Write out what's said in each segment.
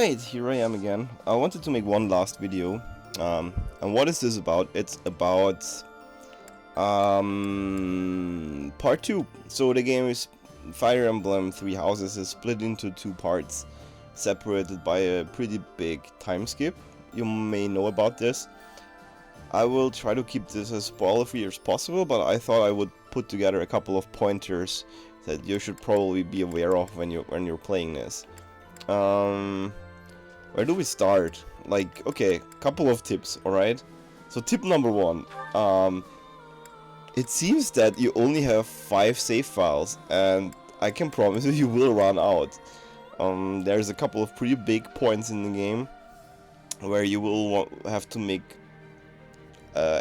Alright, here I am again. I wanted to make one last video. And what is this about? It's about part 2. So the game is Fire Emblem Three Houses is split into 2 parts, separated by a pretty big time skip. You may know about this. I will try to keep this as spoiler-free as possible, but I thought I would put together a couple of pointers that you should probably be aware of when you're playing this. Where do we start? Like, okay, couple of tips, alright? So tip number 1, it seems that you only have 5 save files, and I can promise you, you will run out. There's a couple of pretty big points in the game where you will have to make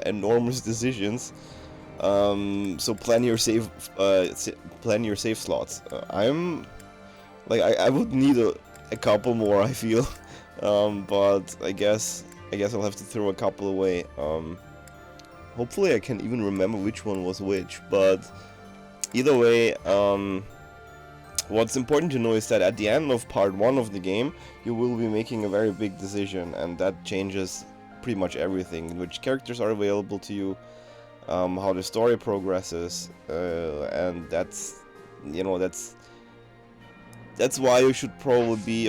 enormous decisions. So plan your save slots. I'm like I would need a couple more, I feel, but I guess I'll have to throw a couple away. Hopefully I can even remember which one was which, but either way, what's important to know is that at the end of part 1 of the game, you will be making a very big decision, and that changes pretty much everything. Which characters are available to you, how the story progresses, and that's why you should probably be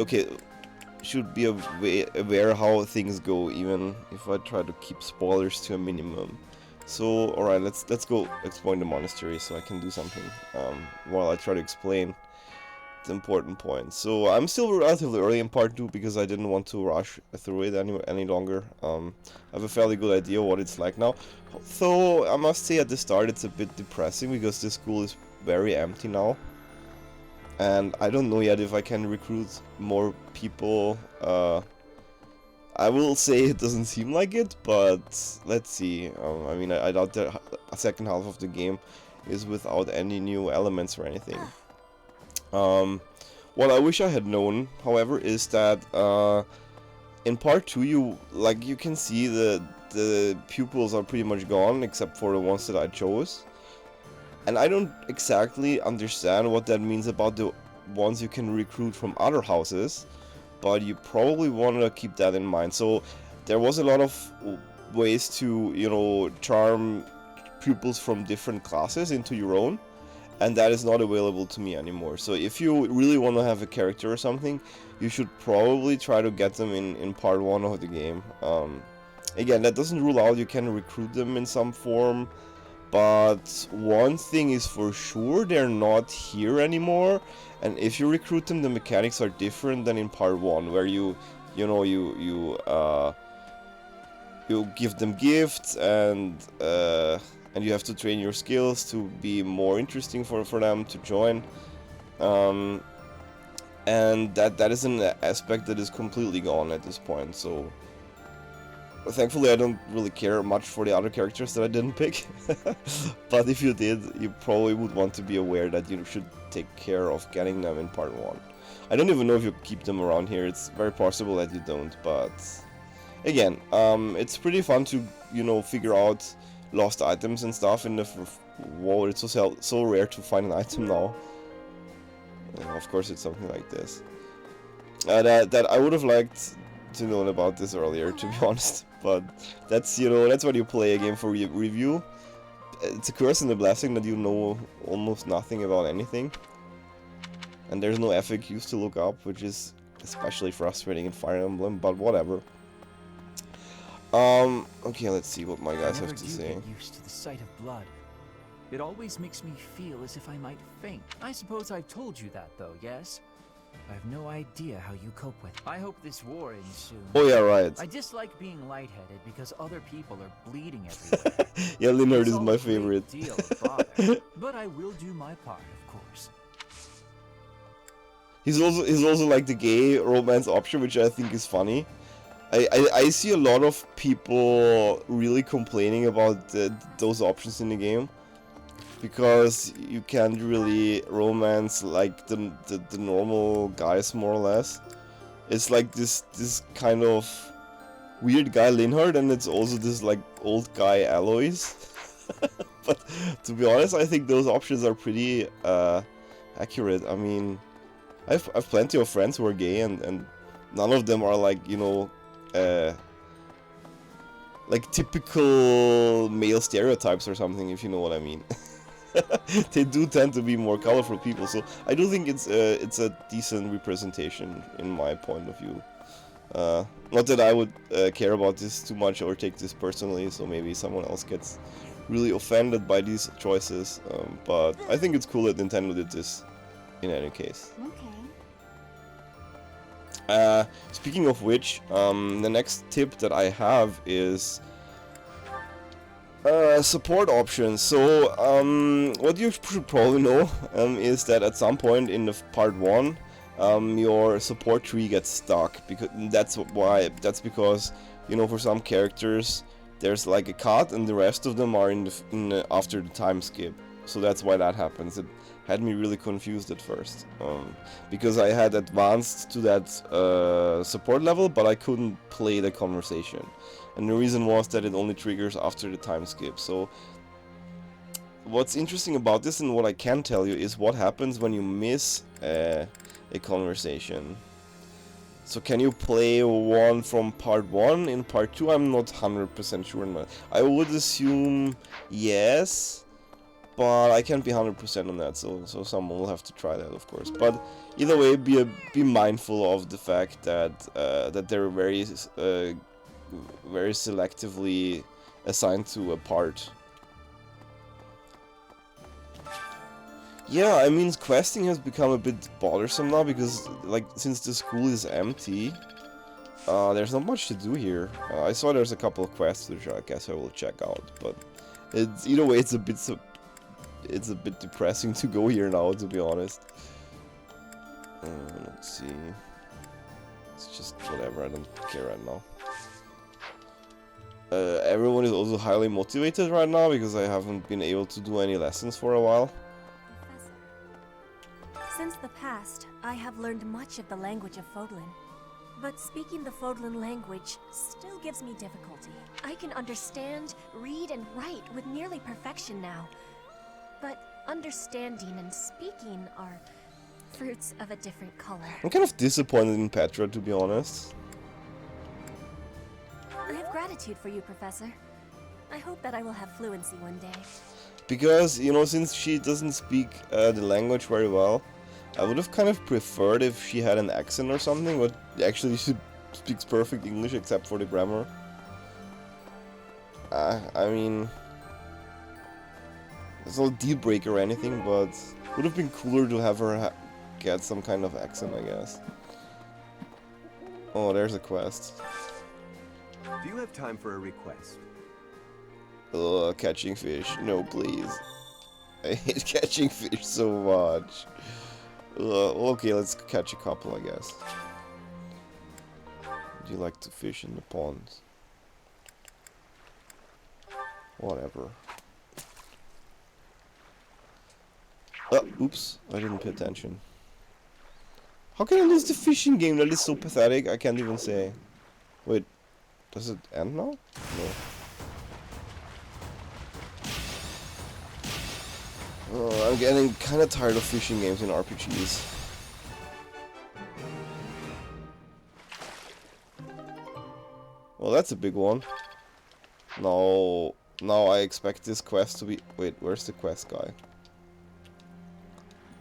aware how things go, even if I try to keep spoilers to a minimum. So alright, let's go explore the monastery so I can do something while I try to explain the important points. So I'm still relatively early in part 2 because I didn't want to rush through it any longer. I have a fairly good idea what it's like now. Though I must say at the start it's a bit depressing because the school is very empty now. And I don't know yet if I can recruit more people. I will say it doesn't seem like it, but let's see. I mean, I doubt the second half of the game is without any new elements or anything. What I wish I had known, however, is that in part 2 you can see the pupils are pretty much gone except for the ones that I chose. And I don't exactly understand what that means about the ones you can recruit from other houses, but you probably want to keep that in mind. So there was a lot of ways to, charm pupils from different classes into your own, and that is not available to me anymore. So if you really want to have a character or something, you should probably try to get them in part 1 of the game. Again, that doesn't rule out you can recruit them in some form, but one thing is for sure, they're not here anymore, and if you recruit them, the mechanics are different than in part 1, where you give them gifts, and you have to train your skills to be more interesting for them to join, and that is an aspect that is completely gone at this point. So thankfully, I don't really care much for the other characters that I didn't pick. But if you did, you probably would want to be aware that you should take care of getting them in part 1. I don't even know if you keep them around here. It's very possible that you don't, but again, it's pretty fun to, figure out lost items and stuff in the whoa, it's so rare to find an item now. Of course, it's something like this. That I would have liked to know about this earlier, to be honest, but that's what you play a game for review. It's a curse and a blessing that you know almost nothing about anything, and there's no FAQs to look up, which is especially frustrating in Fire Emblem, but whatever. Okay, let's see what my guys have to say. I never do get used to the sight of blood. It always makes me feel as if I might faint. I suppose I've told you that, though, yes? I have no idea how you cope with it. I hope this war ends soon. Oh yeah, right. I dislike being lightheaded because other people are bleeding everywhere. Yeah, Linhard It's is all my a great favorite. deal of bother, but I will do my part, of course. He's also like the gay romance option, which I think is funny. I see a lot of people really complaining about those options in the game, because you can't really romance like the normal guys, more or less. It's like this kind of weird guy Linhard, and it's also this like old guy Aloys. But to be honest, I think those options are pretty accurate. I mean, I've plenty of friends who are gay, and None of them are like, you know, like typical male stereotypes or something, if you know what I mean. They do tend to be more colorful people, so I do think it's a decent representation in my point of view. Not that I would care about this too much or take this personally, so maybe someone else gets really offended by these choices, but I think it's cool that Nintendo did this in any case. Okay. Speaking of which, the next tip that I have is support options. So, what you should probably know is that at some point in the part 1, your support tree gets stuck, because that's because, you know, for some characters there's like a cut and the rest of them are after the time skip. So that's why that happens. It had me really confused at first, because I had advanced to that support level, but I couldn't play the conversation. And the reason was that it only triggers after the time skip. So what's interesting about this, and what I can tell you, is what happens when you miss a conversation. So can you play one from part 1 in part 2? I'm not 100% sure. I would assume yes, but I can't be 100% on that, so someone will have to try that, of course. But either way, be mindful of the fact that that they're very selectively assigned to a part. Yeah, I mean, questing has become a bit bothersome now, because, like, since the school is empty, there's not much to do here. I saw there's a couple of quests, which I guess I will check out, but either way, it's a bit depressing to go here now, to be honest. Let's see. It's just whatever, I don't care right now. Everyone is also highly motivated right now, because I haven't been able to do any lessons for a while. Since the past, I have learned much of the language of Fodlan. But speaking the Fodlan language still gives me difficulty. I can understand, read, and write with nearly perfection now. But understanding and speaking are fruits of a different color. I'm kind of disappointed in Petra, to be honest. I have gratitude for you, Professor. I hope that I will have fluency one day. Because, you know, since she doesn't speak the language very well, I would have kind of preferred if she had an accent or something, but actually she speaks perfect English except for the grammar. I mean, it's not a deal breaker or anything, but it would have been cooler to have her get some kind of accent, I guess. Oh, there's a quest. Do you have time for a request? Ugh, catching fish. No, please. I hate catching fish so much. Okay, let's catch a couple, I guess. Do you like to fish in the ponds? Whatever. Oops, I didn't pay attention. How can I lose the fishing game? That is so pathetic, I can't even say. Wait, does it end now? No. Oh, I'm getting kind of tired of fishing games in RPGs. Well, that's a big one. Now I expect this quest to be... Wait, where's the quest guy?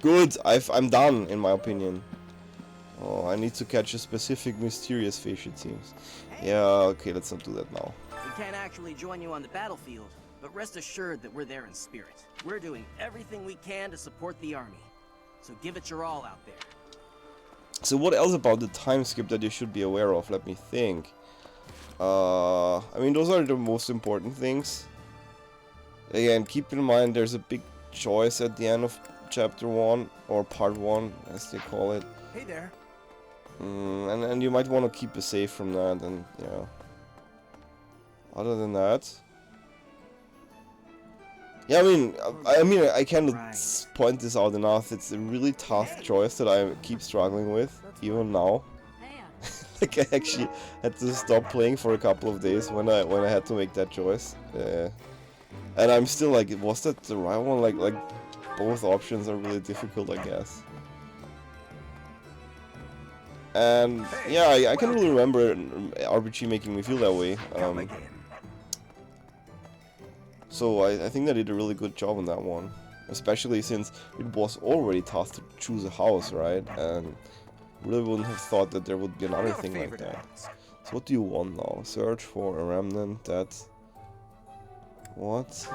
Good! I'm done, in my opinion. Oh, I need to catch a specific mysterious fish, it seems. Yeah, okay, let's not do that now. We can't actually join you on the battlefield, but rest assured that we're there in spirit. We're doing everything we can to support the army. So give it your all out there. So what else about the time skip that you should be aware of? Let me think. I mean, those are the most important things. Again, keep in mind there's a big choice at the end of chapter 1, or part 1 as they call it. Hey there. And you might want to keep it safe from that, and yeah. Other than that, yeah, I mean, I can't point this out enough. It's a really tough choice that I keep struggling with, even now. Like, I actually had to stop playing for a couple of days when I had to make that choice. And I'm still like, was that the right one? Like both options are really difficult, I guess. And yeah, I can really remember RPG making me feel that way. Come again. So I think they did a really good job on that one. Especially since it was already tough to choose a house, right? And really wouldn't have thought that there would be another Your thing like favorite that. house. So what do you want now? Search for a remnant that... What?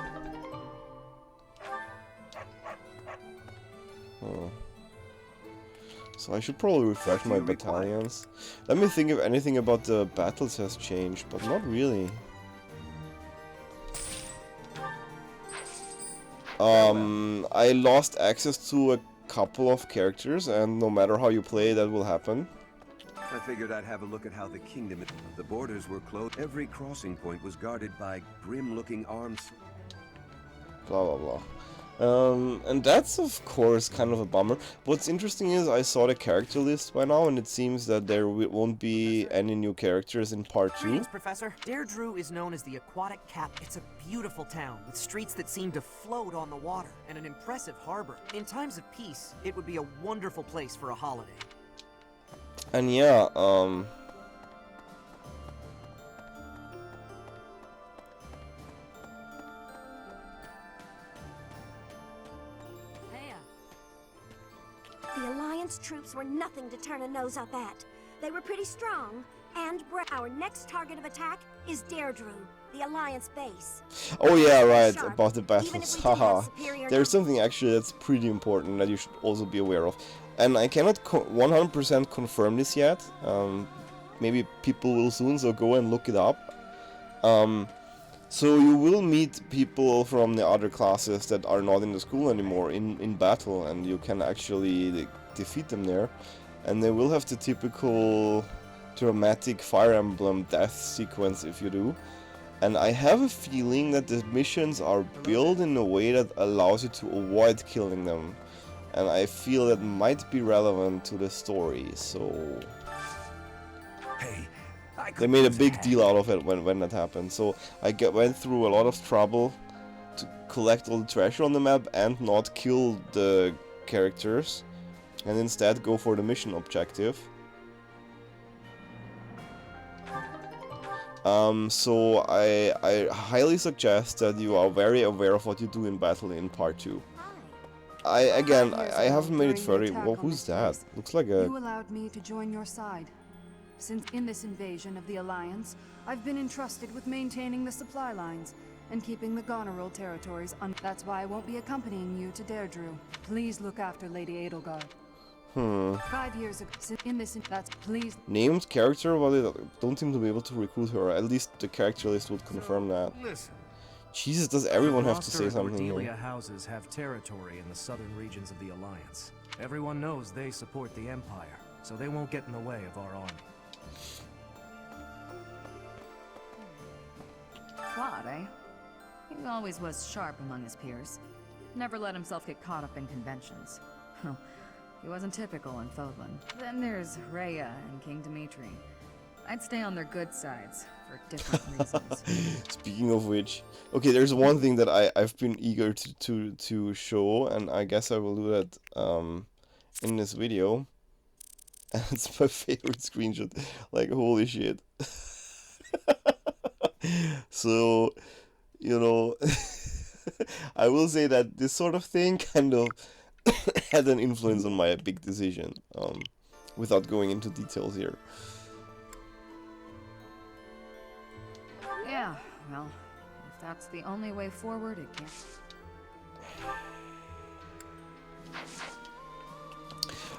Oh. So I should probably refresh my battalions. Let me think if anything about the battles has changed, but not really. I lost access to a couple of characters, and no matter how you play, that will happen. I figured I'd have a look at how the kingdom... The borders were closed. Every crossing point was guarded by grim-looking arms. Blah blah blah. And that's of course kind of a bummer. What's interesting is I saw the character list by now, and it seems that there won't be any new characters in part 2. Greetings, Professor. Deirdre is known as the Aquatic Cap. It's a beautiful town with streets that seem to float on the water and an impressive harbor. In times of peace, it would be a wonderful place for a holiday. And yeah, The Alliance troops were nothing to turn a nose up at. They were pretty strong, and our next target of attack is Deirdre, the Alliance base. oh yeah, right, Sharp, about the even battles, if we do have haha. superior There's something actually that's pretty important that you should also be aware of. And I cannot 100% confirm this yet. Maybe people will soon, so go and look it up. So you will meet people from the other classes that are not in the school anymore in battle, and you can actually defeat them there. And they will have the typical dramatic Fire Emblem death sequence if you do. And I have a feeling that the missions are built in a way that allows you to avoid killing them. And I feel that might be relevant to the story, so... Hey, I They could made a use big hand. deal out of it when that happened. So I went through a lot of trouble to collect all the treasure on the map and not kill the characters, and instead go for the mission objective. So I highly suggest that you are very aware of what you do in battle in part 2. I haven't made it further. Well, who's that? Looks like a... You allowed me to join your side. Since in this invasion of the Alliance, I've been entrusted with maintaining the supply lines and keeping the Goneril territories That's why I won't be accompanying you to Deirdre. Please look after Lady Edelgard. 5 years ago, please... Named character, well, they don't seem to be able to recruit her. At least the character list would confirm that. Listen. Jesus, does everyone have to The say roster of something Cordelia here? houses have territory in the southern regions of the Alliance. Everyone knows they support the Empire, so they won't get in the way of our army. Claude, eh? He always was sharp among his peers. Never let himself get caught up in conventions. He wasn't typical in Fodlan. Then there's Rhea and King Dimitri. I'd stay on their good sides, for different reasons. Speaking of which, okay, there's one thing that I've been eager to show, and I guess I will do that in this video. And it's my favorite screenshot. Like, holy shit. So, you know, I will say that this sort of thing kind of had an influence on my big decision, without going into details here. Yeah, well, if that's the only way forward, it can't.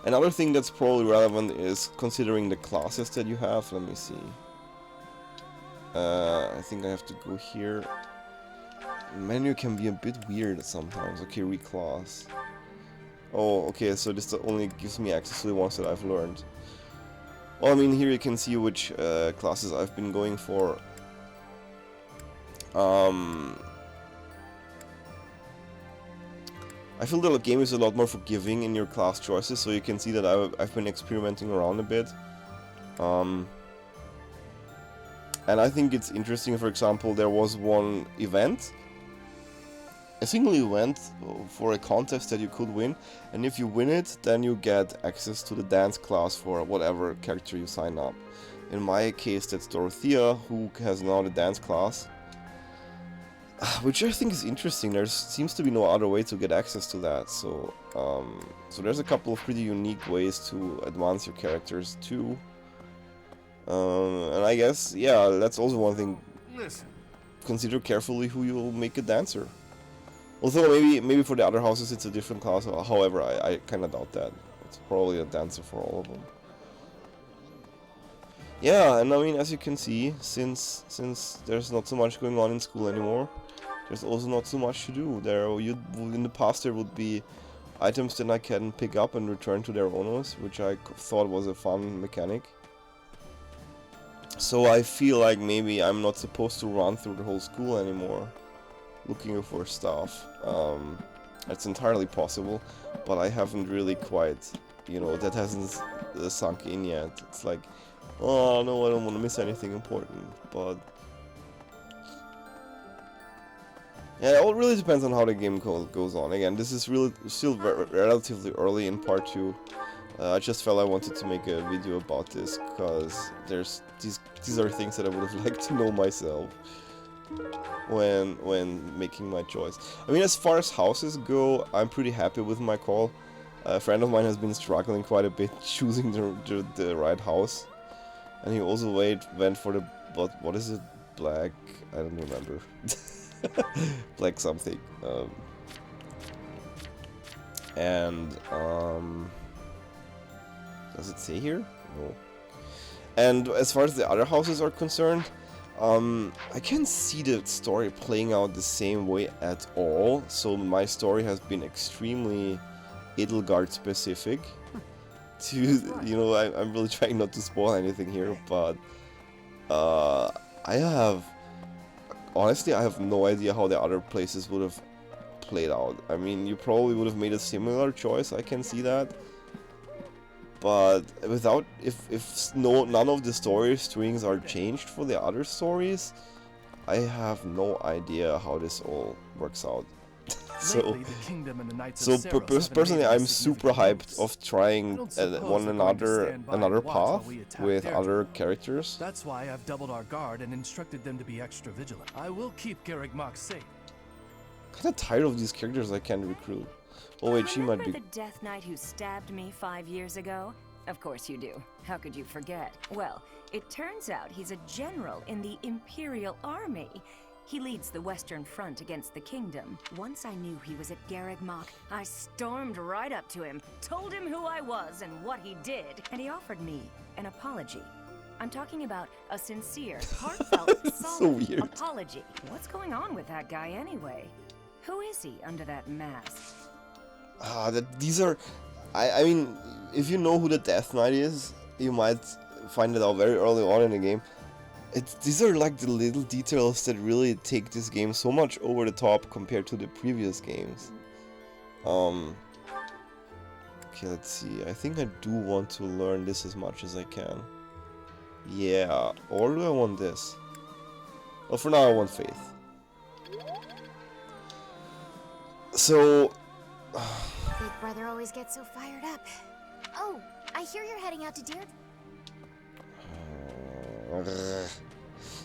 Another thing that's probably relevant is considering the classes that you have. Let me see. I think I have to go here. Menu can be a bit weird sometimes. Okay, reclass. Oh, okay, so this only gives me access to the ones that I've learned. Well, I mean, here you can see which classes I've been going for. I feel that the game is a lot more forgiving in your class choices, so you can see that I've been experimenting around a bit. And I think it's interesting, for example, there was one event a single event for a contest that you could win, and if you win it, then you get access to the dance class for whatever character you sign up. In my case, that's Dorothea, who has now the dance class, which I think is interesting. There seems to be no other way to get access to that, so so there's a couple of pretty unique ways to advance your characters too. And I guess, yeah, that's also one thing. Listen. Consider carefully who you'll make a dancer. Although maybe for the other houses it's a different class. However, I kind of doubt that. It's probably a dancer for all of them. Yeah, and I mean, as you can see, since there's not so much going on in school anymore, there's also not so much to do. In the past there would be items that I can pick up and return to their owners, which I thought was a fun mechanic. So I feel like maybe I'm not supposed to run through the whole school anymore looking for stuff. It's entirely possible, but I haven't really quite, that hasn't sunk in yet. It's like, oh no, I don't want to miss anything important, but yeah, it all really depends on how the game goes on. Again, this is really still relatively early in part 2. I just felt I wanted to make a video about this, because these are things that I would have liked to know myself when making my choice. I mean, as far as houses go, I'm pretty happy with my call. A friend of mine has been struggling quite a bit choosing the right house, and he also went for the, what is it, black, I don't remember, black something, does it say here? No. And as far as the other houses are concerned, I can't see the story playing out the same way at all. So my story has been extremely Edelgard specific. I'm really trying not to spoil anything here, but honestly, I have no idea how the other places would have played out. I mean, you probably would have made a similar choice, I can see that. But if none of the story strings are changed for the other stories, I have no idea how this all works out. Personally, I'm super hyped of trying another path with other characters. That's why I've doubled our guard and instructed them to be extra vigilant. I will keep Garrick Mach safe. Kinda tired of these characters I can't recruit. Oh wait, she might be. Remember the Death Knight who stabbed me 5 years ago? Of course you do. How could you forget? Well, it turns out he's a general in the Imperial Army. He leads the Western Front against the Kingdom. Once I knew he was at Garrick Mach, I stormed right up to him, told him who I was and what he did, and he offered me an apology. I'm talking about a sincere, heartfelt, solid weird. apology. What's going on with that guy anyway? Who is he under that mask? I mean, if you know who the Death Knight is, you might find it out very early on in the game. These are like the little details that really take this game so much over the top compared to the previous games. Okay, let's see. I think I do want to learn this as much as I can. Yeah, or do I want this? Well, for now I want Faith. So... Big brother always gets so fired up. Oh, I hear you're heading out to Deer.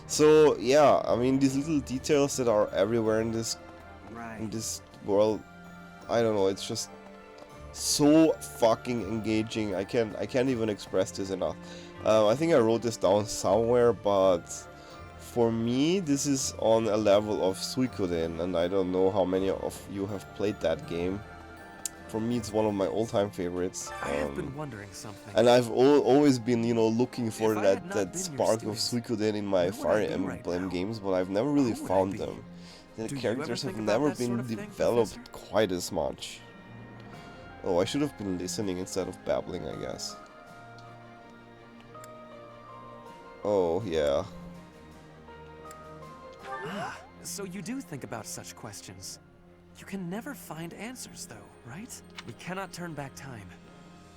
So yeah, I mean, these little details that are everywhere in this world, I don't know, it's just so fucking engaging. I can't even express this enough. I think I wrote this down somewhere, but for me this is on a level of Suikoden, and I don't know how many of you have played that game. For me, it's one of my all-time favorites. I have been wondering something. And I've always been, looking for that spark of Suikoden in my Fire Emblem games, but I've never really found them. The characters have never been developed quite as much. Oh, I should have been listening instead of babbling, I guess. Oh, yeah. Ah, so you do think about such questions. You can never find answers, though, right? We cannot turn back time.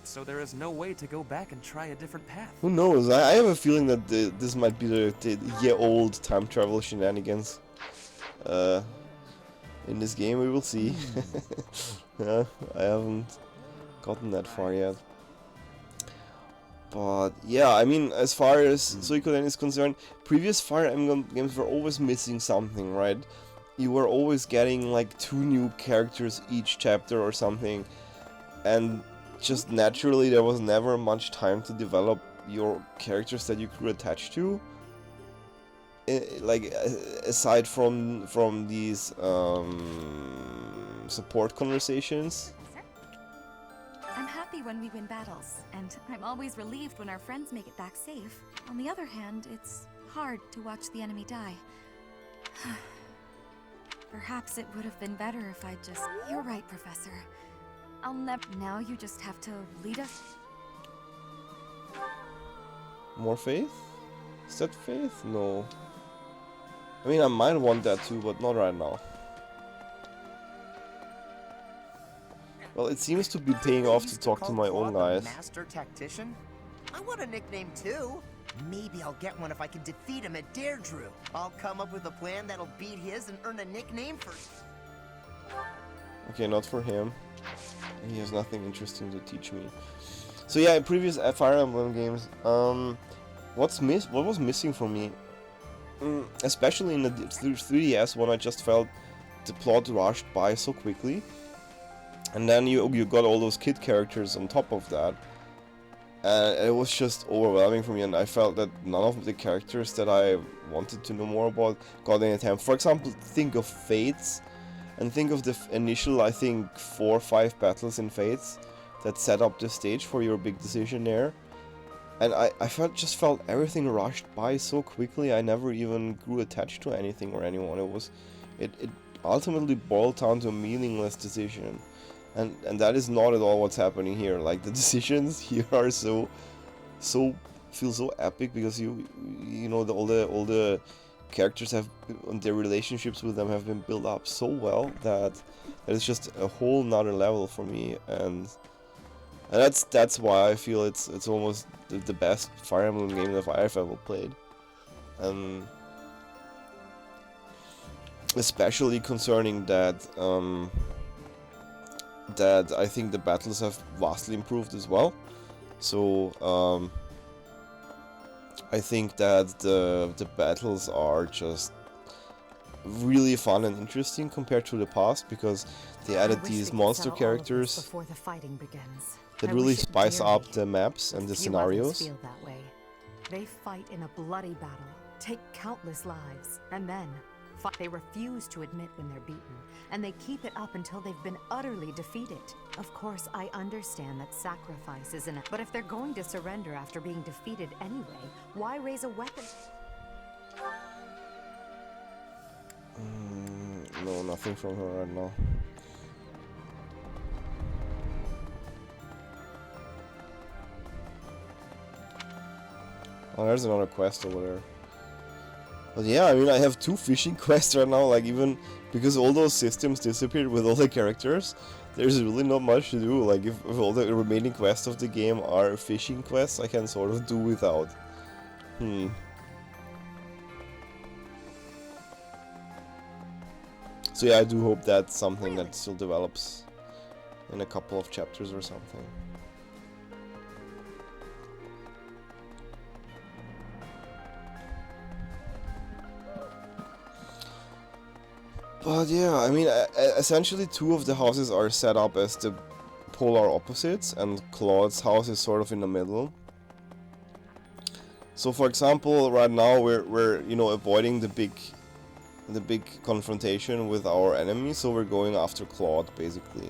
So there is no way to go back and try a different path. Who knows? I have a feeling that this might be the year-old time travel shenanigans. in this game. We will see. Yeah, I haven't gotten that far yet. But yeah, I mean, as far as Suikoden is concerned, previous Fire Emblem games were always missing something, right? You were always getting like 2 new characters each chapter or something, and just naturally there was never much time to develop your characters that you could attach to. Like aside from these support conversations. I'm happy when we win battles, and I'm always relieved when our friends make it back safe. On the other hand, it's hard to watch the enemy die. Perhaps it would have been better if I just... You're right, Professor. I'll never... Now you just have to lead us... More faith? Is that faith? No. I mean, I might want that too, but not right now. Well, it seems to be paying off to talk to my own guys. Master Tactician? I want a nickname too. Maybe I'll get one if I can defeat him at Deirdre. I'll come up with a plan that'll beat his and earn a nickname for... Okay, not for him. He has nothing interesting to teach me. So yeah, in previous Fire Emblem games, what was missing for me? Especially in the 3DS one, I just felt the plot rushed by so quickly. And then you got all those kid characters on top of that. And it was just overwhelming for me, and I felt that none of the characters that I wanted to know more about got any time. For example, think of Fates, and think of the initial, I think, 4 or 5 battles in Fates that set up the stage for your big decision there. And I just felt everything rushed by so quickly, I never even grew attached to anything or anyone. It ultimately boiled down to a meaningless decision. And that is not at all what's happening here. Like, the decisions here are feel so epic, because you know, all the characters have, and their relationships with them have been built up so well that it's just a whole nother level for me, and that's why I feel it's almost the best Fire Emblem game that I've ever played. Especially concerning that that I think the battles have vastly improved as well. So I think that the battles are just really fun and interesting compared to the past, because they added these monster characters before the fighting begins. that really spice up the maps and the scenarios. Feel that way. They fight in a bloody battle, take countless lives, and then they refuse to admit when they're beaten, and they keep it up until they've been utterly defeated. Of course, I understand that sacrifice isn't it, but if they're going to surrender after being defeated anyway, why raise a weapon? No, nothing from her right now. Oh, there's another quest over there. But yeah, I mean, I have 2 fishing quests right now, like, even because all those systems disappeared with all the characters, there's really not much to do. Like, if all the remaining quests of the game are fishing quests, I can sort of do without. So yeah, I do hope that's something that still develops in a couple of chapters or something. But yeah, I mean, essentially 2 of the houses are set up as the polar opposites, and Claude's house is sort of in the middle. So for example, right now we're you know, avoiding the big confrontation with our enemy, so we're going after Claude basically,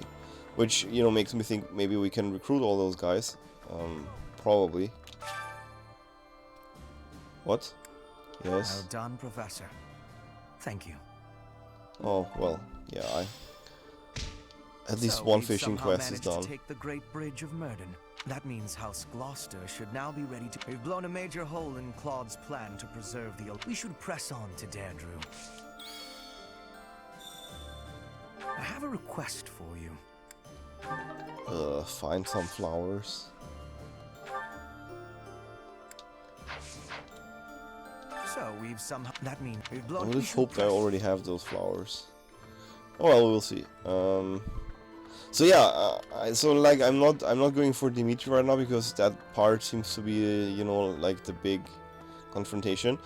which, you know, makes me think maybe we can recruit all those guys. Probably. What? Yes. Well done, Professor. Thank you. Oh, well, yeah, at least one fishing quest is done. To take the Great Bridge of Murden. That means House Gloucester should now be ready to... We've blown a major hole in Claude's plan to preserve the... We should press on to Deirdre. I have a request for you. Find some flowers. So we've somehow... That means we've blown... I would have hoped I already have those flowers. Oh well, we'll see. So yeah, so like I'm not going for Dimitri right now because that part seems to be you know, like the big confrontation.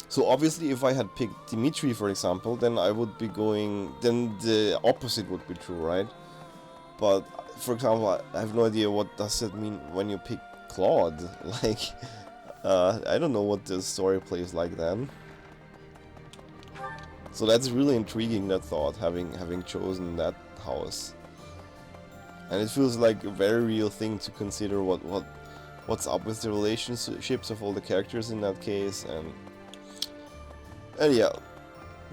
So obviously if I had picked Dimitri, for example, then I would be going, then the opposite would be true, right? But for example, I have no idea what does it mean when you pick Claude. Like I don't know what the story plays like then. So that's really intriguing, that thought, having chosen that house. And it feels like a very real thing to consider what's up with the relationships of all the characters in that case. And yeah,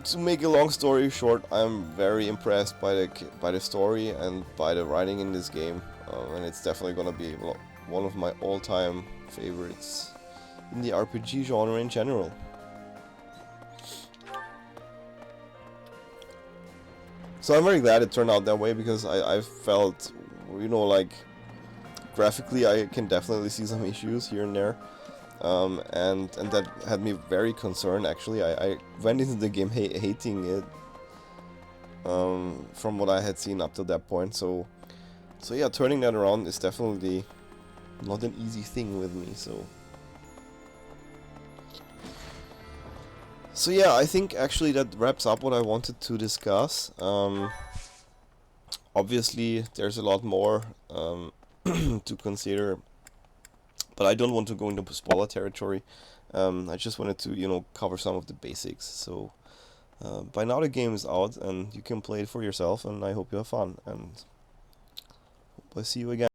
to make a long story short, I'm very impressed by the story and by the writing in this game, and it's definitely gonna be one of my all-time favorites in the RPG genre in general. So I'm very glad it turned out that way, because I felt, you know, like graphically I can definitely see some issues here and there, and that had me very concerned actually. I went into the game hating it, from what I had seen up to that point. So yeah, turning that around is definitely not an easy thing with me. So yeah, I think actually that wraps up what I wanted to discuss. Obviously, there's a lot more to consider, but I don't want to go into spoiler territory. I just wanted to, you know, cover some of the basics. So by now the game is out and you can play it for yourself, and I hope you have fun, and hope I see you again.